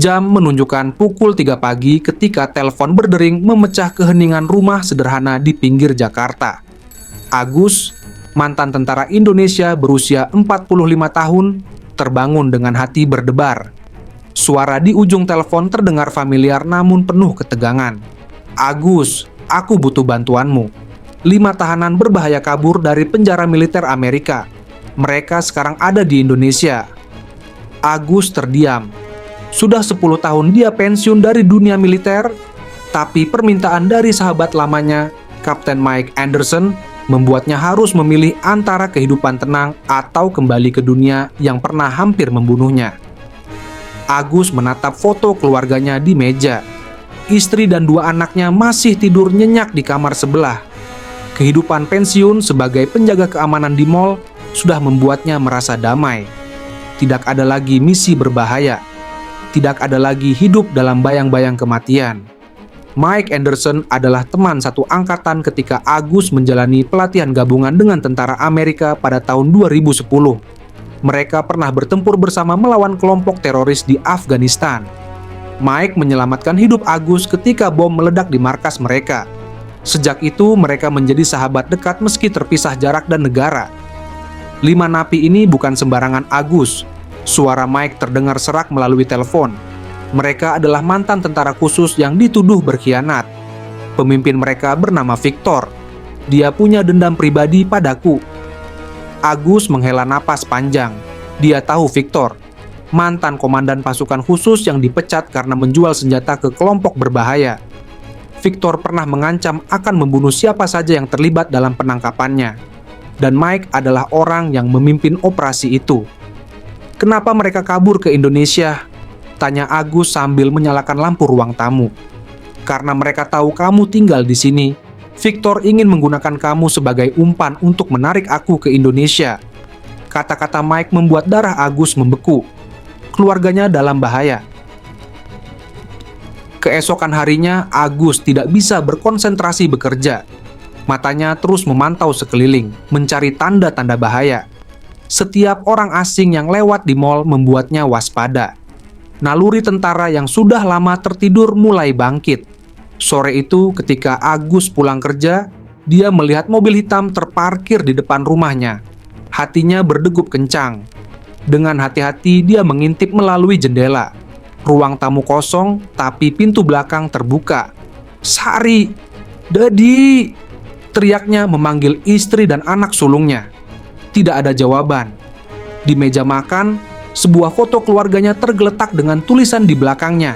Jam menunjukkan pukul 3 pagi ketika telepon berdering memecah keheningan rumah sederhana di pinggir Jakarta. Agus, mantan tentara Indonesia berusia 45 tahun, terbangun dengan hati berdebar. Suara di ujung telepon terdengar familiar namun penuh ketegangan. "Agus, aku butuh bantuanmu. 5 tahanan berbahaya kabur dari penjara militer Amerika. Mereka sekarang ada di Indonesia." Agus terdiam. Sudah 10 tahun dia pensiun dari dunia militer, tapi permintaan dari sahabat lamanya, Kapten Mike Anderson, membuatnya harus memilih antara kehidupan tenang atau kembali ke dunia yang pernah hampir membunuhnya. Agus menatap foto keluarganya di meja. Istri dan 2 anaknya masih tidur nyenyak di kamar sebelah. Kehidupan pensiun sebagai penjaga keamanan di mal sudah membuatnya merasa damai. Tidak ada lagi misi berbahaya. Tidak ada lagi hidup dalam bayang-bayang kematian. Mike Anderson adalah teman satu angkatan ketika Agus menjalani pelatihan gabungan dengan tentara Amerika pada tahun 2010. Mereka pernah bertempur bersama melawan kelompok teroris di Afghanistan. Mike menyelamatkan hidup Agus ketika bom meledak di markas mereka. Sejak itu mereka menjadi sahabat dekat meski terpisah jarak dan negara. 5 napi ini bukan sembarangan Agus. Suara Mike terdengar serak melalui telepon. Mereka adalah mantan tentara khusus yang dituduh berkhianat. Pemimpin mereka bernama Victor. Dia punya dendam pribadi padaku. Agus menghela napas panjang. Dia tahu Victor, mantan komandan pasukan khusus yang dipecat karena menjual senjata ke kelompok berbahaya. Victor pernah mengancam akan membunuh siapa saja yang terlibat dalam penangkapannya. Dan Mike adalah orang yang memimpin operasi itu. "Kenapa mereka kabur ke Indonesia?" tanya Agus sambil menyalakan lampu ruang tamu. "Karena mereka tahu kamu tinggal di sini. Victor ingin menggunakan kamu sebagai umpan untuk menarik aku ke Indonesia." Kata-kata Mike membuat darah Agus membeku. Keluarganya dalam bahaya. Keesokan harinya, Agus tidak bisa berkonsentrasi bekerja. Matanya terus memantau sekeliling, mencari tanda-tanda bahaya. Setiap orang asing yang lewat di mal membuatnya waspada. Naluri tentara yang sudah lama tertidur mulai bangkit. Sore itu ketika Agus pulang kerja, dia melihat mobil hitam terparkir di depan rumahnya. Hatinya berdegup kencang. Dengan hati-hati dia mengintip melalui jendela. Ruang tamu kosong, tapi pintu belakang terbuka. "Sari! Dadi!" teriaknya memanggil istri dan anak sulungnya. Tidak ada jawaban. Di meja makan, sebuah foto keluarganya tergeletak dengan tulisan di belakangnya.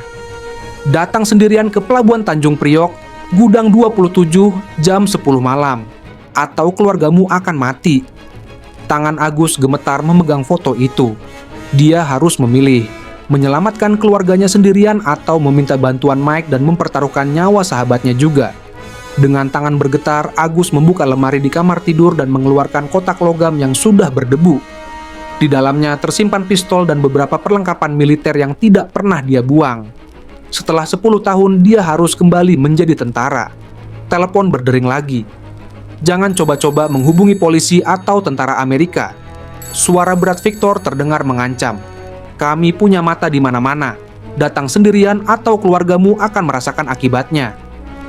"Datang sendirian ke Pelabuhan Tanjung Priok, Gudang 27, jam 10 malam. Atau keluargamu akan mati." Tangan Agus gemetar memegang foto itu. Dia harus memilih, menyelamatkan keluarganya sendirian atau meminta bantuan Mike dan mempertaruhkan nyawa sahabatnya juga. Dengan tangan bergetar, Agus membuka lemari di kamar tidur dan mengeluarkan kotak logam yang sudah berdebu. Di dalamnya tersimpan pistol dan beberapa perlengkapan militer yang tidak pernah dia buang. Setelah 10 tahun, dia harus kembali menjadi tentara. Telepon berdering lagi. "Jangan coba-coba menghubungi polisi atau tentara Amerika." Suara berat Victor terdengar mengancam. "Kami punya mata di mana-mana. Datang sendirian atau keluargamu akan merasakan akibatnya."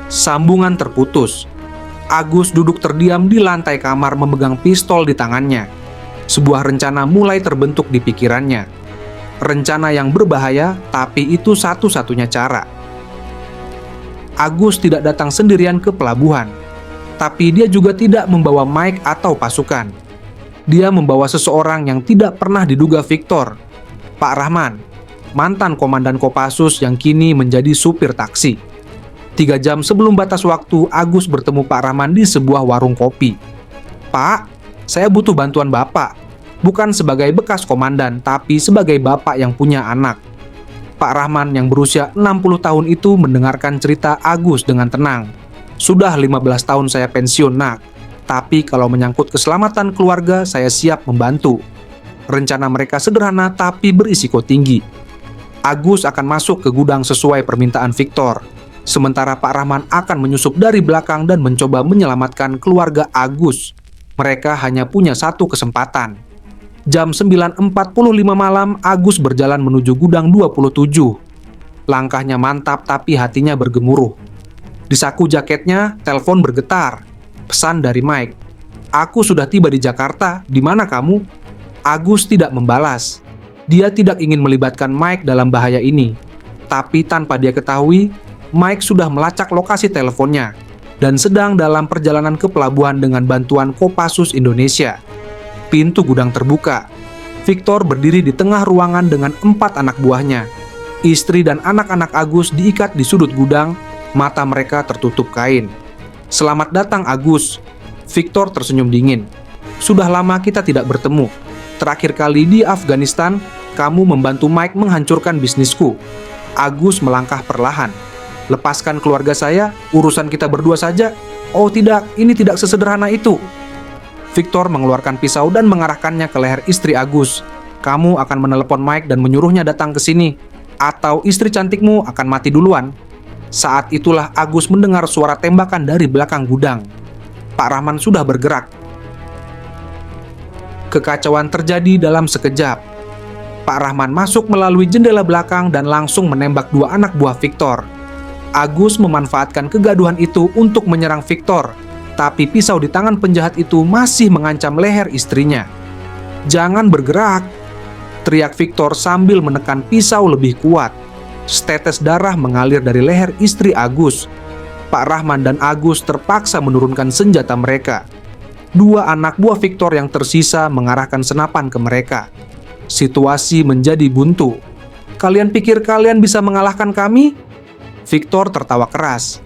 Sambungan terputus. Agus duduk terdiam di lantai kamar memegang pistol di tangannya. Sebuah rencana mulai terbentuk di pikirannya. Rencana yang berbahaya, tapi itu satu-satunya cara. Agus tidak datang sendirian ke pelabuhan. Tapi dia juga tidak membawa Mike atau pasukan. Dia membawa seseorang yang tidak pernah diduga Victor. Pak Rahman, mantan komandan Kopassus yang kini menjadi supir taksi. 3 jam sebelum batas waktu, Agus bertemu Pak Rahman di sebuah warung kopi. "Pak, saya butuh bantuan Bapak. Bukan sebagai bekas komandan, tapi sebagai bapak yang punya anak." Pak Rahman yang berusia 60 tahun itu mendengarkan cerita Agus dengan tenang. "Sudah 15 tahun saya pensiun, Nak. Tapi kalau menyangkut keselamatan keluarga, saya siap membantu." Rencana mereka sederhana tapi berisiko tinggi. Agus akan masuk ke gudang sesuai permintaan Victor. Sementara Pak Rahman akan menyusup dari belakang dan mencoba menyelamatkan keluarga Agus. Mereka hanya punya satu kesempatan. Jam 9.45 malam, Agus berjalan menuju gudang 27. Langkahnya mantap tapi hatinya bergemuruh. Di saku jaketnya, telepon bergetar. Pesan dari Mike. "Aku sudah tiba di Jakarta, di mana kamu?" Agus tidak membalas. Dia tidak ingin melibatkan Mike dalam bahaya ini. Tapi tanpa dia ketahui, Mike sudah melacak lokasi teleponnya dan sedang dalam perjalanan ke pelabuhan dengan bantuan Kopassus Indonesia. Pintu gudang terbuka. Victor berdiri di tengah ruangan dengan 4 anak buahnya. Istri dan anak-anak Agus diikat di sudut gudang, mata mereka tertutup kain. "Selamat datang, Agus." Victor tersenyum dingin. "Sudah lama kita tidak bertemu. Terakhir kali di Afghanistan, kamu membantu Mike menghancurkan bisnisku." Agus melangkah perlahan. "Lepaskan keluarga saya, urusan kita berdua saja." "Oh tidak, ini tidak sesederhana itu." Victor mengeluarkan pisau dan mengarahkannya ke leher istri Agus. "Kamu akan menelepon Mike dan menyuruhnya datang ke sini, atau istri cantikmu akan mati duluan." Saat itulah Agus mendengar suara tembakan dari belakang gudang. Pak Rahman sudah bergerak. Kekacauan terjadi dalam sekejap. Pak Rahman masuk melalui jendela belakang dan langsung menembak 2 anak buah Victor. Agus memanfaatkan kegaduhan itu untuk menyerang Victor, tapi pisau di tangan penjahat itu masih mengancam leher istrinya. "Jangan bergerak!" teriak Victor sambil menekan pisau lebih kuat. Setetes darah mengalir dari leher istri Agus. Pak Rahman dan Agus terpaksa menurunkan senjata mereka. 2 anak buah Victor yang tersisa mengarahkan senapan ke mereka. Situasi menjadi buntu. "Kalian pikir kalian bisa mengalahkan kami?" Victor tertawa keras.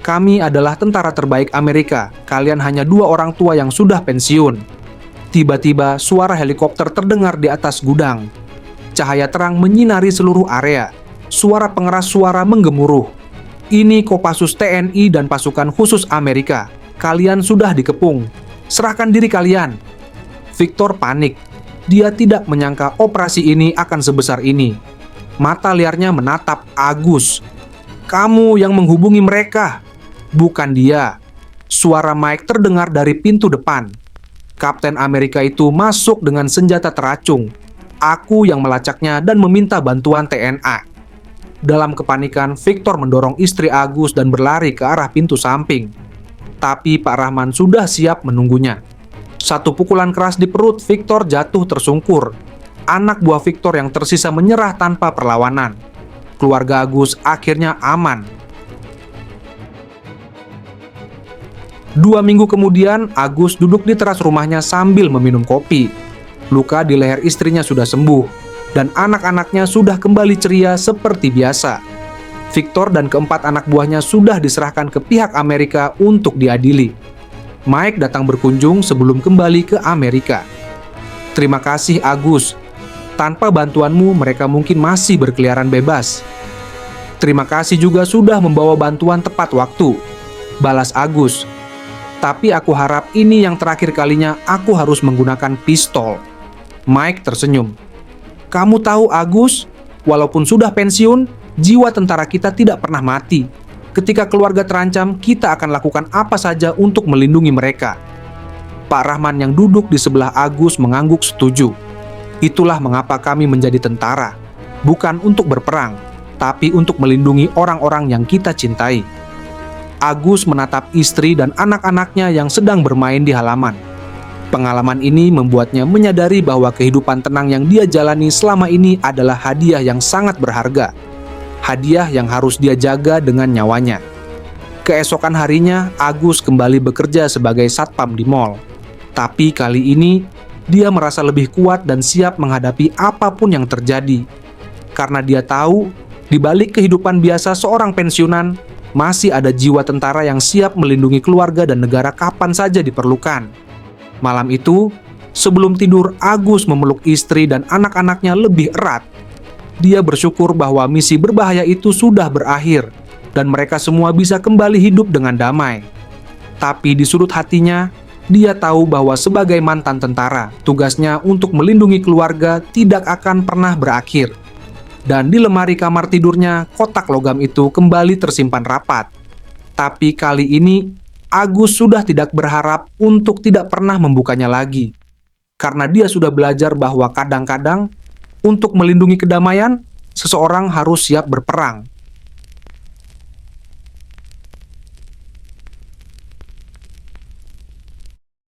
"Kami adalah tentara terbaik Amerika. Kalian hanya 2 orang tua yang sudah pensiun." Tiba-tiba suara helikopter terdengar di atas gudang. Cahaya terang menyinari seluruh area. Suara pengeras suara menggemuruh. "Ini Kopassus TNI dan pasukan khusus Amerika. Kalian sudah dikepung. Serahkan diri kalian." Victor panik. Dia tidak menyangka operasi ini akan sebesar ini. Mata liarnya menatap Agus. "Kamu yang menghubungi mereka, bukan dia." Suara Mike terdengar dari pintu depan. Kapten Amerika itu masuk dengan senjata teracung. "Aku yang melacaknya dan meminta bantuan TNA." Dalam kepanikan, Victor mendorong istri Agus dan berlari ke arah pintu samping. Tapi Pak Rahman sudah siap menunggunya. Satu pukulan keras di perut, Victor jatuh tersungkur. Anak buah Victor yang tersisa menyerah tanpa perlawanan. Keluarga Agus akhirnya aman. 2 minggu kemudian, Agus duduk di teras rumahnya sambil meminum kopi. Luka di leher istrinya sudah sembuh, dan anak-anaknya sudah kembali ceria seperti biasa. Victor dan keempat anak buahnya sudah diserahkan ke pihak Amerika untuk diadili. Mike datang berkunjung sebelum kembali ke Amerika. "Terima kasih, Agus. Tanpa bantuanmu, mereka mungkin masih berkeliaran bebas." "Terima kasih juga sudah membawa bantuan tepat waktu," balas Agus. "Tapi aku harap ini yang terakhir kalinya aku harus menggunakan pistol." Mike tersenyum. "Kamu tahu, Agus, walaupun sudah pensiun, jiwa tentara kita tidak pernah mati. Ketika keluarga terancam, kita akan lakukan apa saja untuk melindungi mereka." Pak Rahman yang duduk di sebelah Agus mengangguk setuju. "Itulah mengapa kami menjadi tentara. Bukan untuk berperang, tapi untuk melindungi orang-orang yang kita cintai." Agus menatap istri dan anak-anaknya yang sedang bermain di halaman. Pengalaman ini membuatnya menyadari bahwa kehidupan tenang yang dia jalani selama ini adalah hadiah yang sangat berharga. Hadiah yang harus dia jaga dengan nyawanya. Keesokan harinya, Agus kembali bekerja sebagai satpam di mal. Tapi kali ini, dia merasa lebih kuat dan siap menghadapi apapun yang terjadi. Karena dia tahu, di balik kehidupan biasa seorang pensiunan, masih ada jiwa tentara yang siap melindungi keluarga dan negara kapan saja diperlukan. Malam itu, sebelum tidur, Agus memeluk istri dan anak-anaknya lebih erat. Dia bersyukur bahwa misi berbahaya itu sudah berakhir dan mereka semua bisa kembali hidup dengan damai. Tapi di sudut hatinya, dia tahu bahwa sebagai mantan tentara, tugasnya untuk melindungi keluarga tidak akan pernah berakhir. Dan di lemari kamar tidurnya, kotak logam itu kembali tersimpan rapat. Tapi kali ini, Agus sudah tidak berharap untuk tidak pernah membukanya lagi. Karena dia sudah belajar bahwa kadang-kadang, untuk melindungi kedamaian, seseorang harus siap berperang.